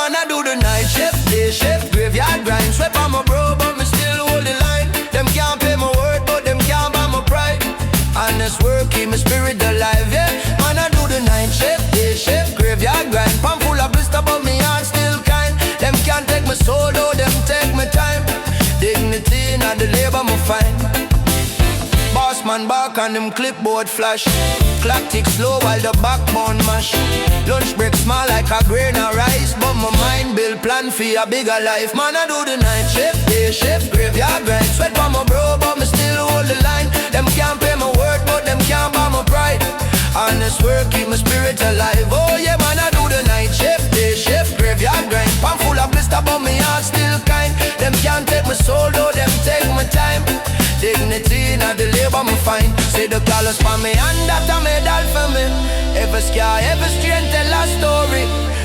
man, I do the night shift, day shift, graveyard grind. Sweat on my bro, but me still hold the line. Them can't pay my word, but them can't buy my pride. Honest work, keep my spirit alive, yeah. Man, I do the night shift, day shift, graveyard grind. Palm full of blister, but me heart still kind. Them can't take my soul, though, them take my time. Dignity in the labor, me find. Boss man back and them clipboard flash. Clock tick slow while the backbone mash. Lunch break small like a grain of rice, but my mind build plan for a bigger life. Man, I do the night shift, day shift, graveyard grind. Sweat on my bro, but me still hold the line. Them can't pay my word, but them can't buy my pride. Honest work, keep my spirit alive. Oh yeah, man, I do the night shift, day shift, graveyard grind. Palm full of blister, but me heart still kind. Them can't take my soul, though, them take my time. Dignity in the labor me find. Say the colors for me and that a medal for me. Every scar, every strain tell a story.